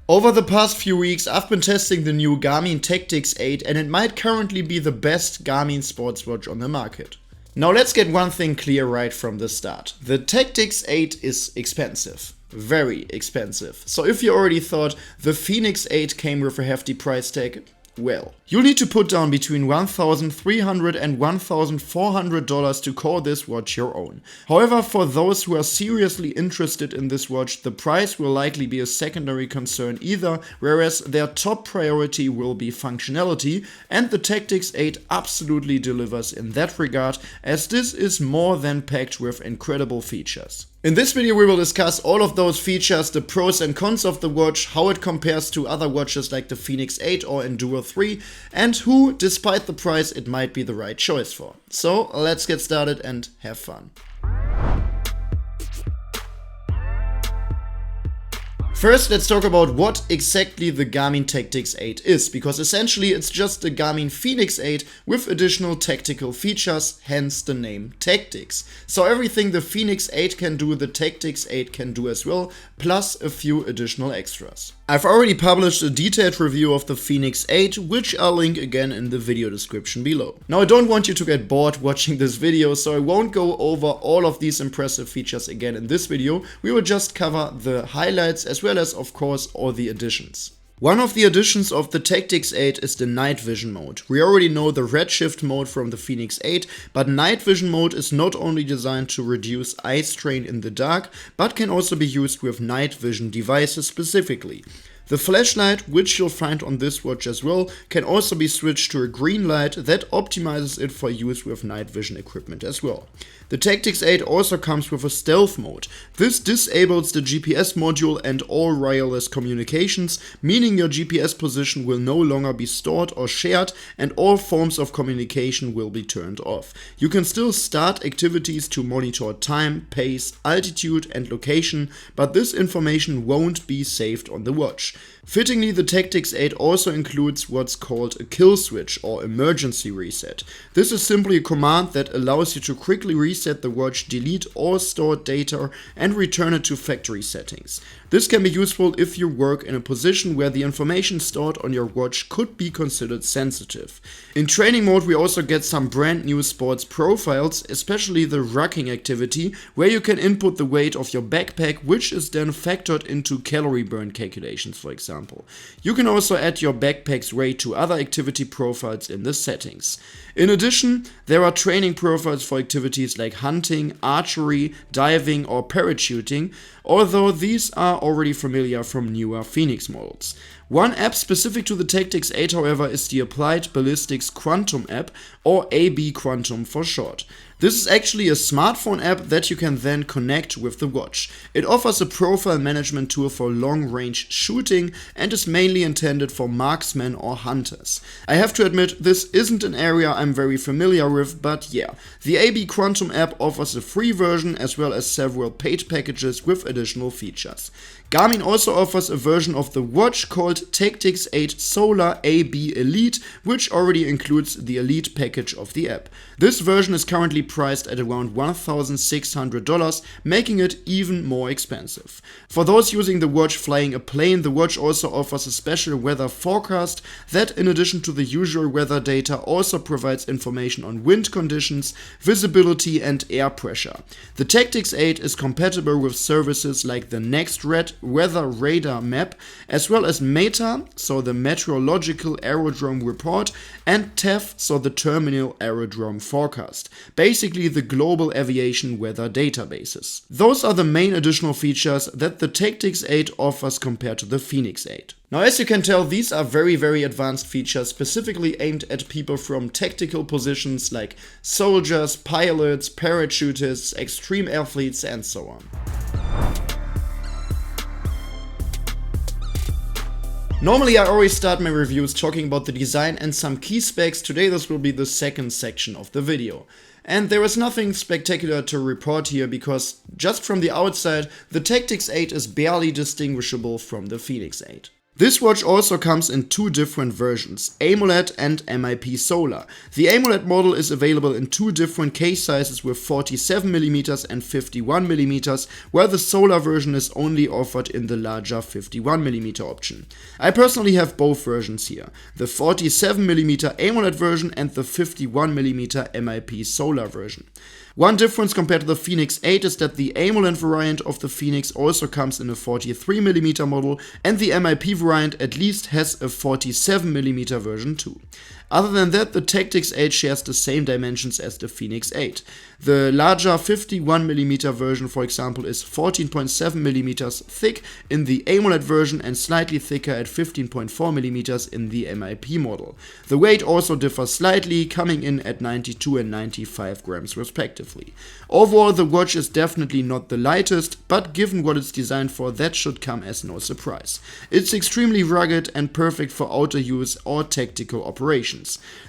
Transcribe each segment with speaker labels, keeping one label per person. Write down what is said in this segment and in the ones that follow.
Speaker 1: Over the past few weeks, I've been testing the new Garmin Tactix 8 and it might currently be the best Garmin sports watch on the market. Now let's get one thing clear right from the start. The Tactix 8 is expensive. Very expensive. So if you already thought the Fenix 8 came with a hefty price tag, well, you'll need to put down between $1,300 and $1,400 to call this watch your own. However, for those who are seriously interested in this watch, the price will likely be a secondary concern either, whereas their top priority will be functionality, and the Tactix 8 absolutely delivers in that regard, as this is more than packed with incredible features. In this video we will discuss all of those features, the pros and cons of the watch, how it compares to other watches like the Fenix 8 or Enduro 3, and who, despite the price, it might be the right choice for. So let's get started and have fun. First, let's talk about what exactly the Garmin Tactix 8 is, because essentially it's just the Garmin Fenix 8 with additional tactical features, hence the name Tactix. So everything the Fenix 8 can do, the Tactix 8 can do as well, plus a few additional extras. I've already published a detailed review of the Fenix 8, which I'll link again in the video description below. Now I don't want you to get bored watching this video, so I won't go over all of these impressive features again in this video. We will just cover the highlights as well as, of course, all the additions. One of the additions of the Tactix 8 is the night vision mode. We already know the redshift mode from the Fenix 8, but night vision mode is not only designed to reduce eye strain in the dark, but can also be used with night vision devices specifically. The flashlight, which you'll find on this watch as well, can also be switched to a green light that optimizes it for use with night vision equipment as well. The Tactix 8 also comes with a stealth mode. This disables the GPS module and all wireless communications, meaning your GPS position will no longer be stored or shared and all forms of communication will be turned off. You can still start activities to monitor time, pace, altitude and location, but this information won't be saved on the watch. Fittingly, the Tactix 8 also includes what's called a kill switch or emergency reset. This is simply a command that allows you to quickly reset the watch, delete all stored data and return it to factory settings. This can be useful if you work in a position where the information stored on your watch could be considered sensitive. In training mode we also get some brand new sports profiles, especially the rucking activity, where you can input the weight of your backpack, which is then factored into calorie burn calculations, for example. You can also add your backpack's weight to other activity profiles in the settings. In addition, there are training profiles for activities like hunting, archery, diving or parachuting, although these are already familiar from newer Fenix models. One app specific to the Tactix 8, however, is the Applied Ballistics Quantum app, or AB Quantum for short. This is actually a smartphone app that you can then connect with the watch. It offers a profile management tool for long-range shooting and is mainly intended for marksmen or hunters. I have to admit, this isn't an area I'm very familiar with, but yeah. The AB Quantum app offers a free version as well as several paid packages with additional features. Garmin also offers a version of the watch called Tactix 8 Solar AB Elite, which already includes the Elite package of the app. This version is currently priced at around $1,600, making it even more expensive. For those using the watch flying a plane, the watch also offers a special weather forecast that, in addition to the usual weather data, also provides information on wind conditions, visibility and air pressure. The Tactix 8 is compatible with services like the NextRed Weather Radar Map, as well as META, so the Meteorological Aerodrome Report, and TEF, so the Terminal Aerodrome Forecast, basically the global aviation weather databases. Those are the main additional features that the Tactix 8 offers compared to the Fenix 8. Now, as you can tell, these are very advanced features specifically aimed at people from tactical positions like soldiers, pilots, parachutists, extreme athletes and so on. Normally I always start my reviews talking about the design and some key specs. Today this will be the second section of the video. And there is nothing spectacular to report here because just from the outside the Tactix 8 is barely distinguishable from the Fenix 8. This watch also comes in two different versions, AMOLED and MIP Solar. The AMOLED model is available in two different case sizes with 47mm and 51mm, while the Solar version is only offered in the larger 51mm option. I personally have both versions here, the 47mm AMOLED version and the 51mm MIP Solar version. One difference compared to the Fenix 8 is that the AMOLED variant of the Fenix also comes in a 43mm model, and the MIP variant at least has a 47mm version too. Other than that, the Tactix 8 shares the same dimensions as the Fenix 8. The larger 51mm version, for example, is 14.7mm thick in the AMOLED version and slightly thicker at 15.4mm in the MIP model. The weight also differs slightly, coming in at 92 and 95 grams respectively. Overall, the watch is definitely not the lightest, but given what it's designed for, that should come as no surprise. It's extremely rugged and perfect for outer use or tactical operations.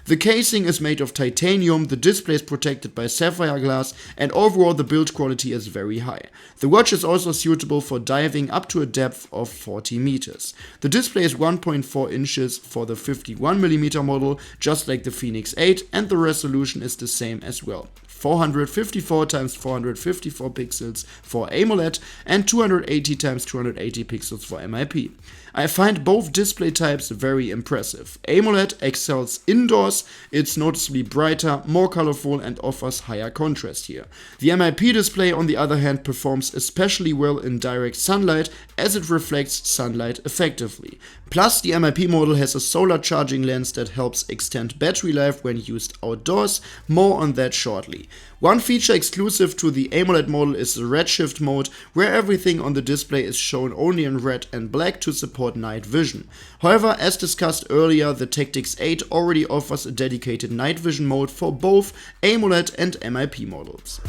Speaker 1: The casing is made of titanium, the display is protected by sapphire glass, and overall the build quality is very high. The watch is also suitable for diving up to a depth of 40 meters. The display is 1.4 inches for the 51mm model, just like the Fenix 8, and the resolution is the same as well. 454x454 pixels for AMOLED and 280x280 pixels for MIP. I find both display types very impressive. AMOLED excels indoors, it's noticeably brighter, more colorful and offers higher contrast here. The MIP display on the other hand performs especially well in direct sunlight as it reflects sunlight effectively. Plus, the MIP model has a solar charging lens that helps extend battery life when used outdoors, more on that shortly. One feature exclusive to the AMOLED model is the redshift mode, where everything on the display is shown only in red and black to support night vision. However, as discussed earlier, the Tactix 8 already offers a dedicated night vision mode for both AMOLED and MIP models.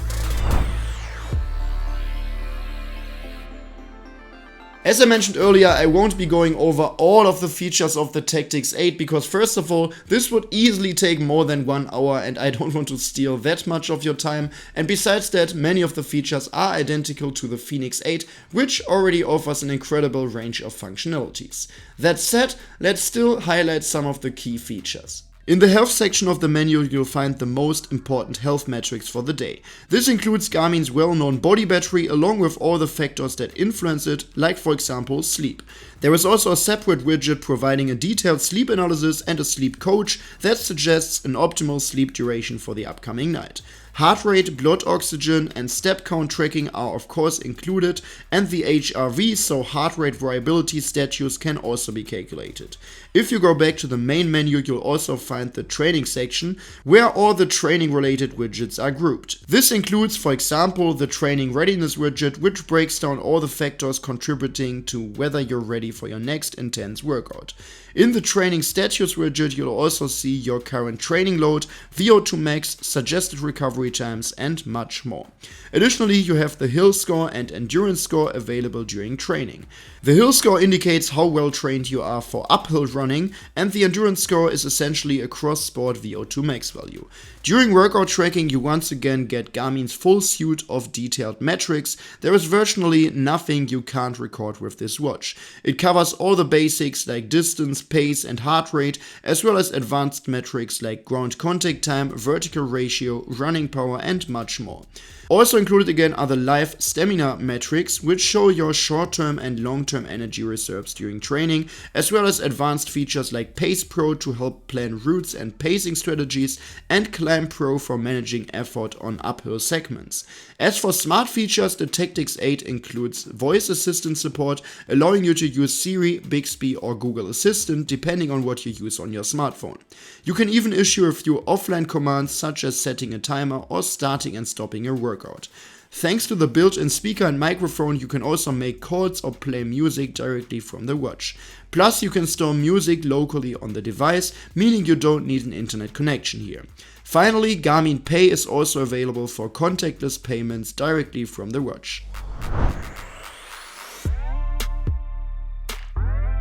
Speaker 1: As I mentioned earlier, I won't be going over all of the features of the Tactix 8 because first of all, this would easily take more than 1 hour and I don't want to steal that much of your time, and besides that, many of the features are identical to the Fenix 8, which already offers an incredible range of functionalities. That said, let's still highlight some of the key features. In the health section of the menu, you'll find the most important health metrics for the day. This includes Garmin's well-known body battery along with all the factors that influence it, like for example sleep. There is also a separate widget providing a detailed sleep analysis and a sleep coach that suggests an optimal sleep duration for the upcoming night. Heart rate, blood oxygen and step count tracking are of course included, and the HRV, so heart rate variability status, can also be calculated. If you go back to the main menu, you'll also find the training section, where all the training related widgets are grouped. This includes, for example, the training readiness widget, which breaks down all the factors contributing to whether you're ready for your next intense workout. In the training status widget, you'll also see your current training load, VO2 max, suggested recovery times and much more. Additionally, you have the Hill score and endurance score available during training. The Hill score indicates how well trained you are for uphill running, and the endurance score is essentially a cross-sport VO2 max value. During workout tracking, you once again get Garmin's full suite of detailed metrics. There is virtually nothing you can't record with this watch. It covers all the basics like distance, pace and heart rate, as well as advanced metrics like ground contact time, vertical ratio, running power and much more. Also included again are the live stamina metrics, which show your short-term and long-term energy reserves during training, as well as advanced features like Pace Pro to help plan routes and pacing strategies, and Climb Pro for managing effort on uphill segments. As for smart features, the Tactix 8 includes voice assistant support, allowing you to use Siri, Bixby or Google Assistant depending on what you use on your smartphone. You can even issue a few offline commands such as setting a timer or starting and stopping a workout. Thanks to the built-in speaker and microphone, you can also make calls or play music directly from the watch. Plus, you can store music locally on the device, meaning you don't need an internet connection here. Finally, Garmin Pay is also available for contactless payments directly from the watch.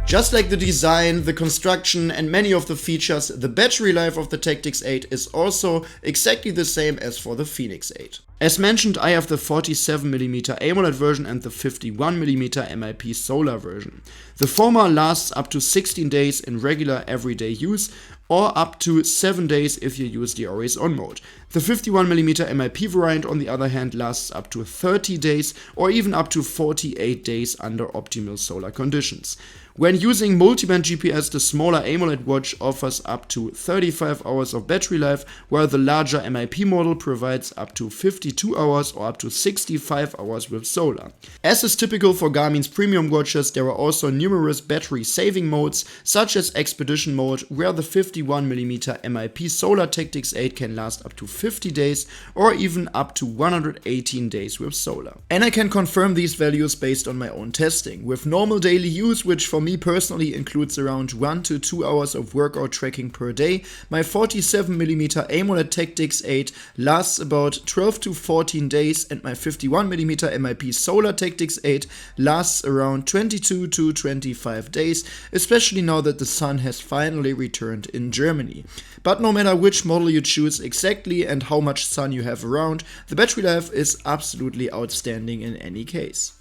Speaker 1: Just like the design, the construction and many of the features, the battery life of the Tactix 8 is also exactly the same as for the Fenix 8. As mentioned, I have the 47mm AMOLED version and the 51mm MIP solar version. The former lasts up to 16 days in regular everyday use, or up to 7 days if you use the always on mode. The 51mm MIP variant on the other hand lasts up to 30 days or even up to 48 days under optimal solar conditions. When using multiband GPS, the smaller AMOLED watch offers up to 35 hours of battery life, while the larger MIP model provides up to 52 hours or up to 65 hours with solar. As is typical for Garmin's premium watches, there are also numerous battery saving modes, such as Expedition mode, where the 51mm MIP solar Tactix 8 can last up to 50 days or even up to 118 days with solar. And I can confirm these values based on my own testing. With normal daily use, which for me personally includes around 1 to 2 hours of workout tracking per day, my 47mm AMOLED Tactix 8 lasts about 12 to 14 days and my 51mm MIP solar Tactix 8 lasts around 22 to 25 days, especially now that the sun has finally returned in Germany. But no matter which model you choose exactly and how much sun you have around, the battery life is absolutely outstanding in any case.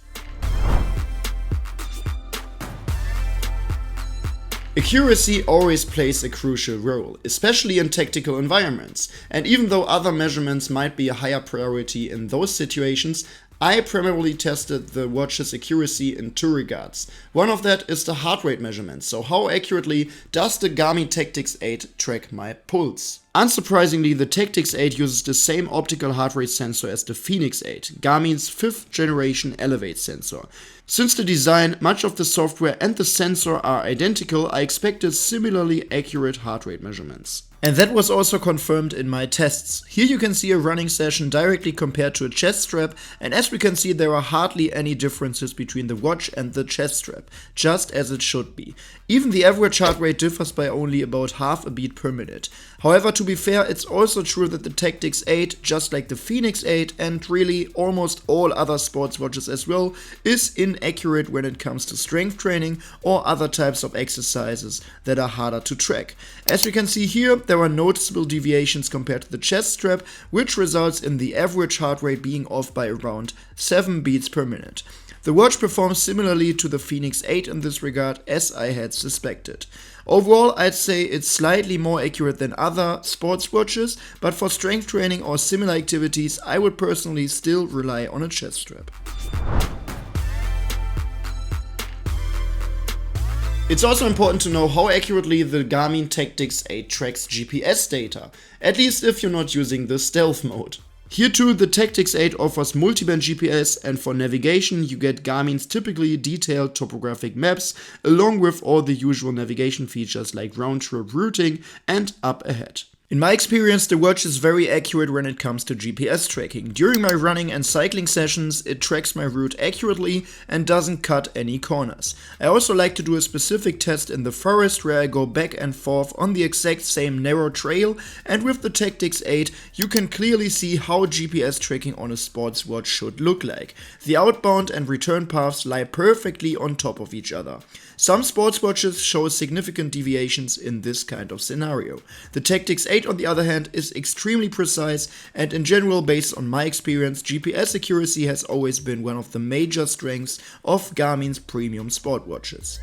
Speaker 1: Accuracy always plays a crucial role, especially in tactical environments, and even though other measurements might be a higher priority in those situations, I primarily tested the watch's accuracy in two regards. One of that is the heart rate measurement, so how accurately does the Garmin Tactix 8 track my pulse? Unsurprisingly, the Tactix 8 uses the same optical heart rate sensor as the Fenix 8, Garmin's 5th generation Elevate sensor. Since the design, much of the software and the sensor are identical, I expected similarly accurate heart rate measurements. And that was also confirmed in my tests. Here you can see a running session directly compared to a chest strap, and as we can see there are hardly any differences between the watch and the chest strap, just as it should be. Even the average heart rate differs by only about half a beat per minute. However, to be fair, it's also true that the Tactix 8, just like the Fenix 8 and really almost all other sports watches as well, is inaccurate when it comes to strength training or other types of exercises that are harder to track. As we can see here, there are noticeable deviations compared to the chest strap, which results in the average heart rate being off by around 7 beats per minute. The watch performs similarly to the Fenix 8 in this regard, as I had suspected. Overall, I'd say it's slightly more accurate than other sports watches, but for strength training or similar activities, I would personally still rely on a chest strap. It's also important to know how accurately the Garmin Tactix 8 tracks GPS data, at least if you're not using the stealth mode. Here too, the Tactix 8 offers multiband GPS, and for navigation you get Garmin's typically detailed topographic maps, along with all the usual navigation features like round-trip routing and up ahead. In my experience, the watch is very accurate when it comes to GPS tracking. During my running and cycling sessions, it tracks my route accurately and doesn't cut any corners. I also like to do a specific test in the forest where I go back and forth on the exact same narrow trail, and with the Tactix 8 you can clearly see how GPS tracking on a sports watch should look like. The outbound and return paths lie perfectly on top of each other. Some sports watches show significant deviations in this kind of scenario. The Tactix 8 on the other hand is extremely precise, and in general, based on my experience, GPS accuracy has always been one of the major strengths of Garmin's premium sport watches.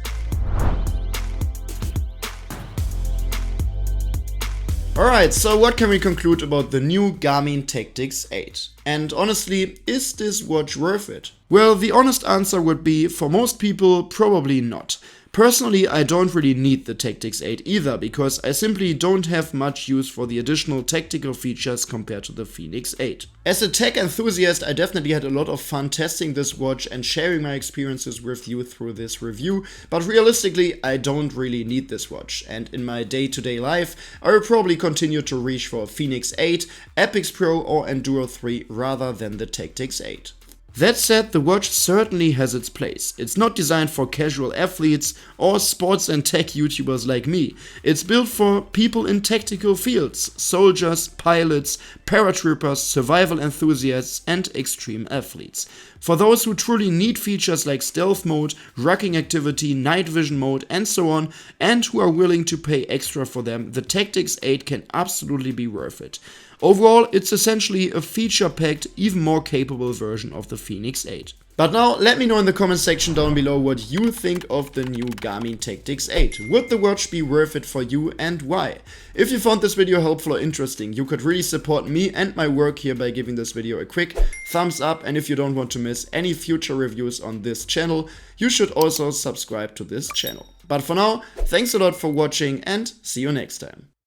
Speaker 1: Alright, so what can we conclude about the new Garmin Tactix 8? And honestly, is this watch worth it? Well, the honest answer would be, for most people, probably not. Personally, I don't really need the Tactix 8 either, because I simply don't have much use for the additional tactical features compared to the Fenix 8. As a tech enthusiast, I definitely had a lot of fun testing this watch and sharing my experiences with you through this review, but realistically, I don't really need this watch, and in my day-to-day life, I will probably continue to reach for a Fenix 8, Epix Pro or Enduro 3 rather than the Tactix 8. That said, the watch certainly has its place. It's not designed for casual athletes or sports and tech YouTubers like me. It's built for people in tactical fields, soldiers, pilots, paratroopers, survival enthusiasts and extreme athletes. For those who truly need features like stealth mode, rocking activity, night vision mode, and so on, and who are willing to pay extra for them, the Tactix 8 can absolutely be worth it. Overall, it's essentially a feature-packed, even more capable version of the Fenix 8. But now, let me know in the comment section down below what you think of the new Garmin Tactix 8. Would the watch be worth it for you and why? If you found this video helpful or interesting, you could really support me and my work here by giving this video a quick thumbs up, and if you don't want to miss any future reviews on this channel, you should also subscribe to this channel. But for now, thanks a lot for watching and see you next time.